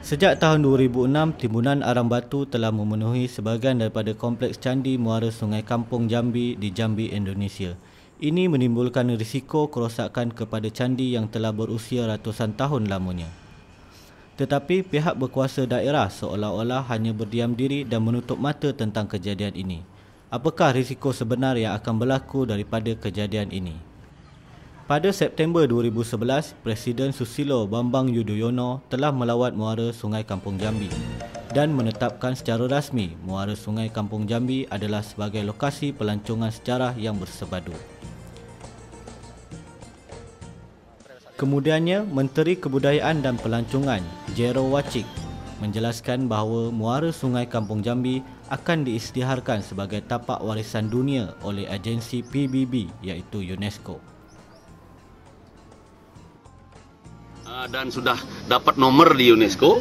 Sejak tahun 2006, timbunan arang batu telah memenuhi sebahagian daripada kompleks Candi Muara Sungai Kampung Jambi di Jambi, Indonesia. Ini menimbulkan risiko kerosakan kepada candi yang telah berusia ratusan tahun lamanya. Tetapi pihak berkuasa daerah seolah-olah hanya berdiam diri dan menutup mata tentang kejadian ini. Apakah risiko sebenar yang akan berlaku daripada kejadian ini? Pada September 2011, Presiden Susilo Bambang Yudhoyono telah melawat Muara Sungai Kampung Jambi dan menetapkan secara rasmi Muara Sungai Kampung Jambi adalah sebagai lokasi pelancongan sejarah yang bersepadu. Kemudiannya, Menteri Kebudayaan dan Pelancongan, Jero Wacik, menjelaskan bahawa Muara Sungai Kampung Jambi akan diisytiharkan sebagai tapak warisan dunia oleh agensi PBB iaitu UNESCO. Dan sudah dapat nomor di UNESCO,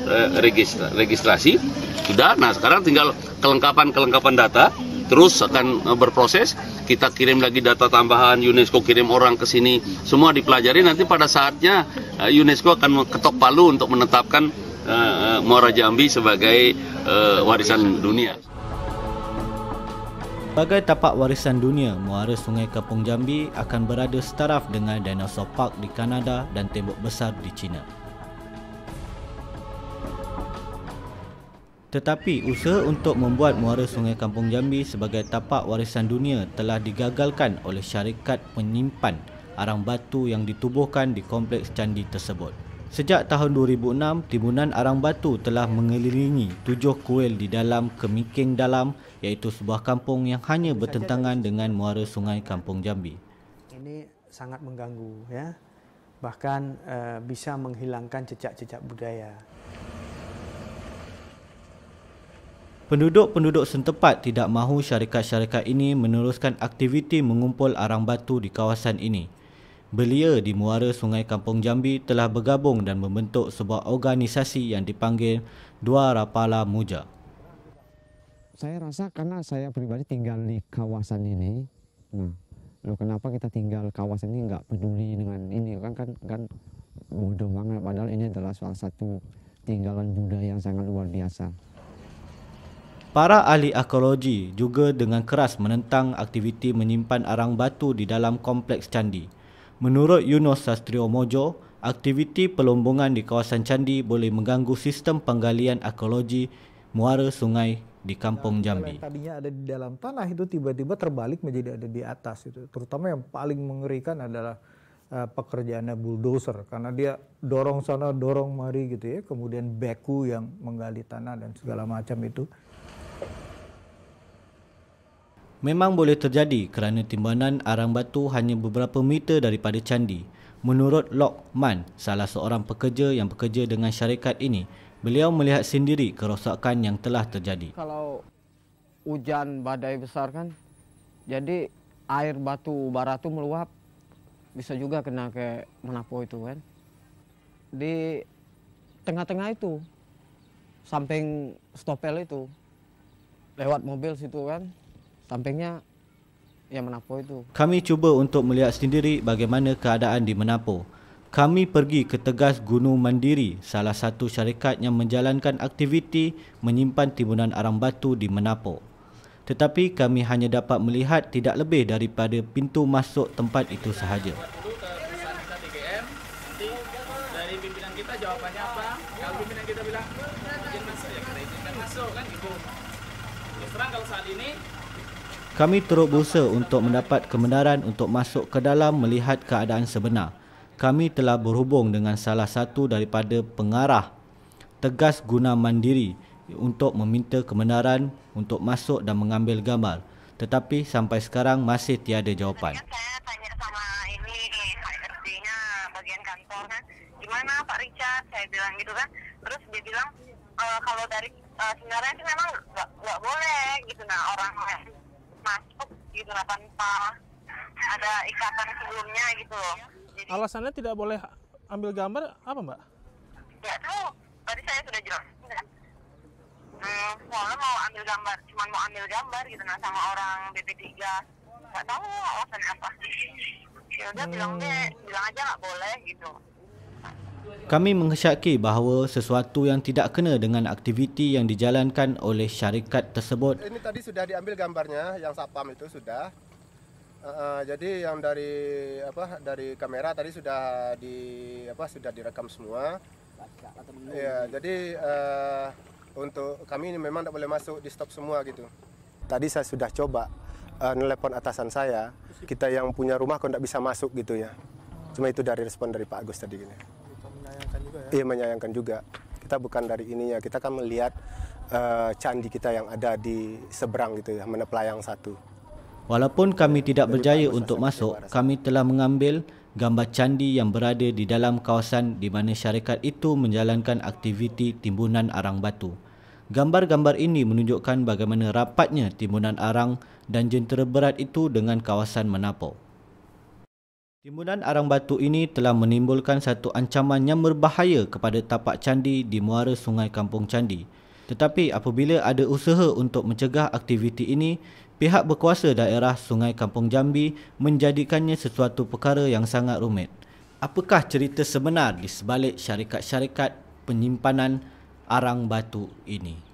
registrasi sudah. Nah, sekarang tinggal kelengkapan data, terus akan berproses. Kita kirim lagi data tambahan, UNESCO kirim orang ke sini, semua dipelajari. Nanti pada saatnya UNESCO akan ketok palu untuk menetapkan Muara Jambi sebagai warisan dunia. Sebagai tapak warisan dunia, Muara Sungai Kampung Jambi akan berada setaraf dengan Dinosaur Park di Kanada dan Tembok Besar di China. Tetapi usaha untuk membuat Muara Sungai Kampung Jambi sebagai tapak warisan dunia telah digagalkan oleh syarikat penyimpan arang batu yang ditubuhkan di kompleks candi tersebut. Sejak tahun 2006, timbunan arang batu telah mengelilingi 7 kuil di dalam Kemiking Dalam, iaitu sebuah kampung yang hanya bertentangan dengan Muara Sungai Kampung Jambi. Ini sangat mengganggu, ya, bahkan bisa menghilangkan jejak-jejak budaya. Penduduk-penduduk setempat tidak mahu syarikat-syarikat ini meneruskan aktiviti mengumpul arang batu di kawasan ini. Belia di Muara Sungai Kampung Jambi telah bergabung dan membentuk sebuah organisasi yang dipanggil Dua Rapala Muja. Saya rasa karena saya pribadi tinggal di kawasan ini, kenapa kita tinggal kawasan ini nggak peduli dengan ini kan bodoh banget, padahal ini adalah salah satu tinggalan budaya yang sangat luar biasa. Para ahli arkeologi juga dengan keras menentang aktiviti menyimpan arang batu di dalam kompleks candi. Menurut Yunus Sastrio Mojo, aktiviti pelombongan di kawasan candi boleh mengganggu sistem penggalian arkeologi muara sungai di Kampung Jambi. Yang tadinya ada di dalam tanah itu tiba-tiba terbalik menjadi ada di atas itu. Terutama yang paling mengerikan adalah pekerjaannya bulldozer karena dia dorong sana dorong mari gitu ya. Kemudian beku yang menggali tanah dan segala macam itu. Memang boleh terjadi kerana timbanan arang batu hanya beberapa meter daripada candi. Menurut Lokman, salah seorang pekerja yang bekerja dengan syarikat ini, beliau melihat sendiri kerosakan yang telah terjadi. Kalau hujan badai besar kan, jadi air batu bara itu meluap, bisa juga kena ke Menapo itu kan. Di tengah-tengah itu, samping stopel itu, lewat mobil situ kan. Sampingnya yang Menapo itu. Kami cuba untuk melihat sendiri bagaimana keadaan di Menapo. Kami pergi ke Tegas Gunung Mandiri, salah satu syarikat yang menjalankan aktiviti menyimpan timbunan arang batu di Menapo. Tetapi kami hanya dapat melihat tidak lebih daripada pintu masuk tempat itu sahaja. Dari pimpinan kita jawabannya apa? Kalau pimpinan kita bilang izin masuk ya kita izinkan masuk kan gitu. Terus terang kalau saat ini kami terus berusaha untuk mendapat kebenaran untuk masuk ke dalam melihat keadaan sebenar. Kami telah berhubung dengan salah satu daripada pengarah Tegas Gunung Mandiri untuk meminta kebenaran untuk masuk dan mengambil gambar. Tetapi sampai sekarang masih tiada jawapan. Saya tanya sama ini Pak RT-nya bagian kantor kan, gimana Pak Richard? Saya bilang gitu kan. Terus dia bilang kalau dari sebenarnya sih memang nggak boleh gitu, nah orang masuk gitu lah tanpa ada ikatan sebelumnya gitu loh. Jadi, alasannya tidak boleh ambil gambar apa Mbak? nggak tahu, tadi saya sudah jelasin kan. Soalnya mau ambil gambar, cuma mau ambil gambar gitu nah sama orang BP3. Nggak tahu alasannya apa. Ya udah bilang aja nggak boleh gitu. Kami mengesyaki bahawa sesuatu yang tidak kena dengan aktiviti yang dijalankan oleh syarikat tersebut. Ini tadi sudah diambil gambarnya, yang sapam itu sudah. Jadi yang dari kamera tadi sudah direkam semua. Ya, jadi untuk kami ini memang tidak boleh masuk, di stop semua gitu. Tadi saya sudah coba nelpon atasan saya, kita yang punya rumah kok tidak bisa masuk gitu ya. Cuma itu dari respon dari Pak Agus tadi gini. Menyayangkan juga ya? Iya, menyayangkan juga. Kita bukan dari ininya, kita kan melihat candi kita yang ada di seberang gitu ya, Menepelayang 1. Walaupun kami tidak berjaya untuk masuk, kami telah mengambil gambar candi yang berada di dalam kawasan di mana syarikat itu menjalankan aktiviti timbunan arang batu. Gambar-gambar ini menunjukkan bagaimana rapatnya timbunan arang dan jentera berat itu dengan kawasan Menapau. Timbunan arang batu ini telah menimbulkan satu ancaman yang berbahaya kepada tapak candi di muara Sungai Kampung Candi. Tetapi apabila ada usaha untuk mencegah aktiviti ini, pihak berkuasa daerah Sungai Kampung Jambi menjadikannya sesuatu perkara yang sangat rumit. Apakah cerita sebenar di sebalik syarikat-syarikat penyimpanan arang batu ini?